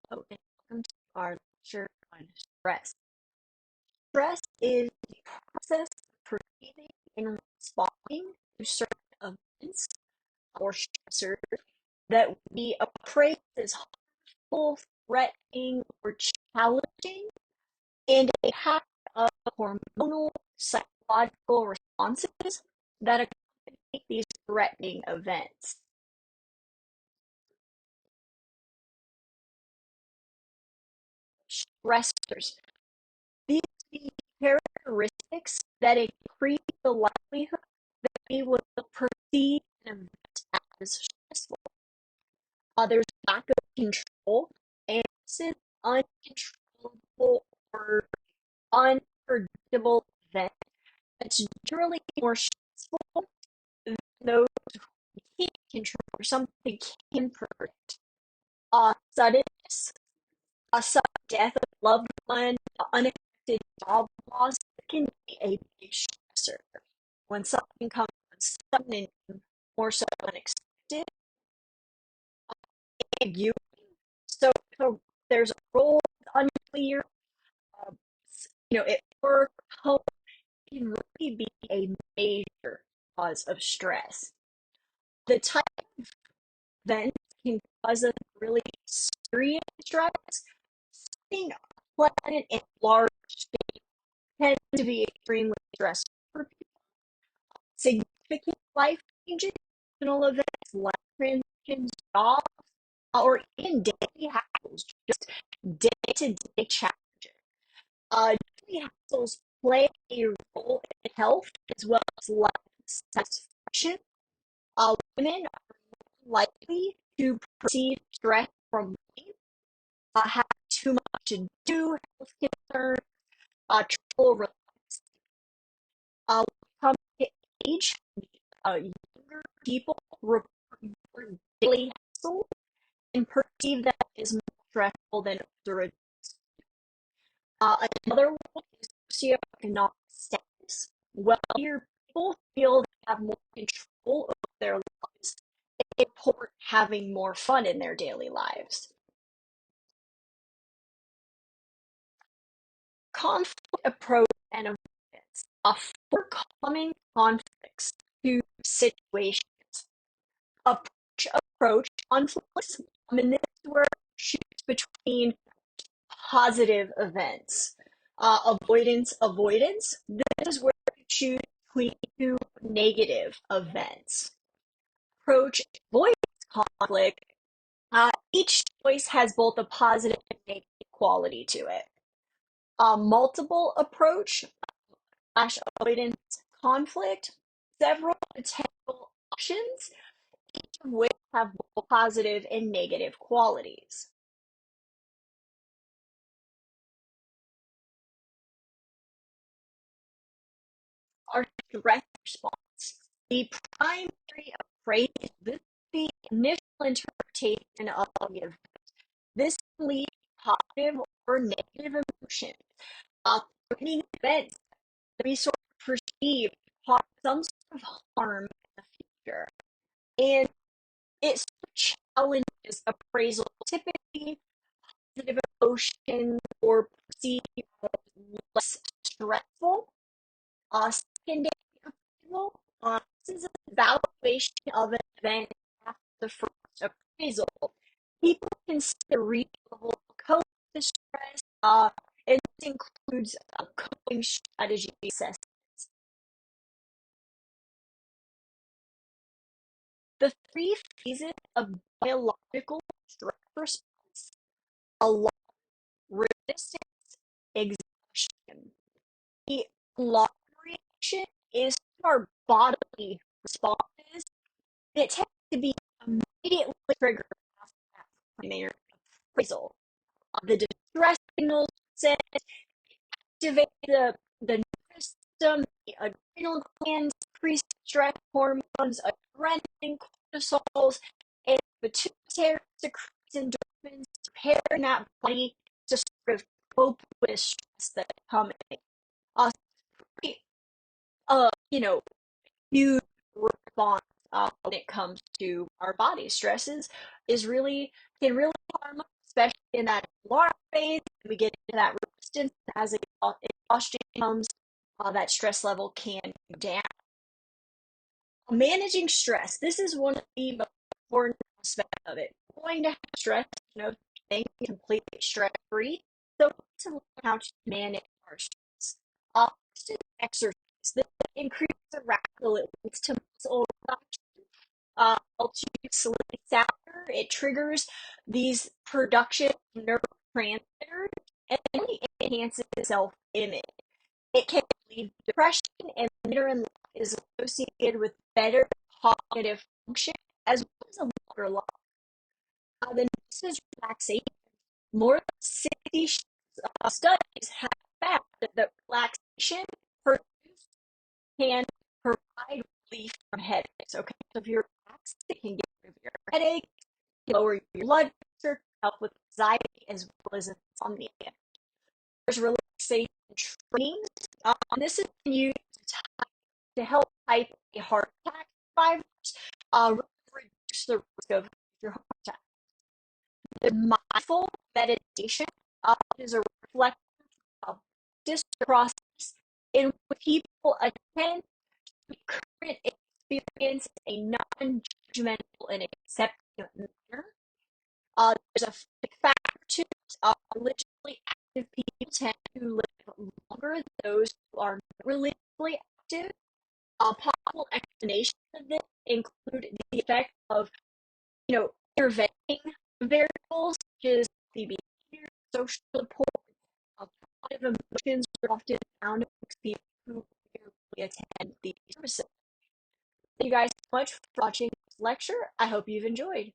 Hello, and welcome to our lecture on stress. Stress is the process of perceiving and responding to certain events or stressors that we appraise as harmful, threatening, or challenging, and a pattern of hormonal, psychological responses that accompany these threatening events. Stressors. These are the characteristics that increase the likelihood that we will perceive an event as stressful. There's lack of control, and this is uncontrollable or unpredictable event that's generally more stressful than those we can't control or something can predict. Suddenness, a sudden death of a loved one, unexpected job loss can be a big stressor. When something comes sudden and more so unexpected, ambiguity. So there's a role unclear, uh, at work, home can really be a major cause of stress. The type of event can cause a really serious stress. Being a planet in large scale tends to be extremely stressful for people. Significant life changes, personal events, life transitions, jobs, or even daily hassles, just day-to-day challenges. Daily hassles play a role in health as well as life satisfaction. Women are more likely to perceive stress from money, have too much to do, health concerns, trouble relaxing. When it comes to age, younger people report more daily hassles and perceive that as more stressful than older adults. Another one is socioeconomic status. Wealthier people feel they have more control over their lives and report having more fun in their daily lives. Conflict approach and avoidance. For common conflicts to situations. Approach conflicts. And this is where we choose between positive events. Avoidance. This is where you choose between two negative events. Approach avoidance conflict. Each choice has both a positive and negative quality to it. Multiple approach avoidance conflict. Several potential options, each of which have both positive and negative qualities. Our stress response. The primary appraisal, this is the initial interpretation of the event. This can lead to positive or negative emotions. Threatening events that we sort of perceive cause some sort of harm in the future. And it sort of challenges appraisal. Typically, positive emotions or perceived as less stressful. Secondary appraisal. This is an evaluation of an event after the first appraisal. People consider reasonable coping with stress, and this includes coping strategy assessments. The three phases of biological stress response: alarm, resistance, exhaustion. The alarm reaction is our bodily responses. It tends to be immediately triggered after that primary appraisal. The distress signals sent activate the nervous system, the adrenal glands, increase stress hormones, adrenaline, cortisols, and pituitary secretes endorphins, preparing that body to sort of cope with the stress that's coming. Uh, pretty, you know, huge response when it comes to our body. Is really can really harm us, especially in that alarm phase. We get into that resistance as exhaustion comes. That stress level can go down. Managing stress. This is one of the most important aspects of it. We're going to have stress, thing completely stress free. So to learn how to manage our stress. First is exercise. This increases the radical, it leads to muscle relaxation, helps you sleep sounder. It triggers these production of neurotransmitters and really enhances self-image. It can lead to depression, and later in life is associated with better cognitive function as well as a longer life. The next is relaxation. More than 60 studies have found that relaxation produced can provide relief from headaches. Okay, so if you're relaxed, it can get rid of your headache, lower your blood pressure, help with anxiety as well as insomnia. There's relaxation trainings. This is used to help fight a heart attack survivors, reduce the risk of your heart attack. The mindful meditation is a reflective of this process in which people attend to current experience in a non-judgmental and accepting manner. There's a factor to it. Religiously active people tend to live longer than those who are not religiously active. Possible explanations of this include the effect of, intervening variables such as the behavior, social support, positive emotions are often found amongst people who regularly attend these services. Thank you guys so much for watching this lecture. I hope you've enjoyed.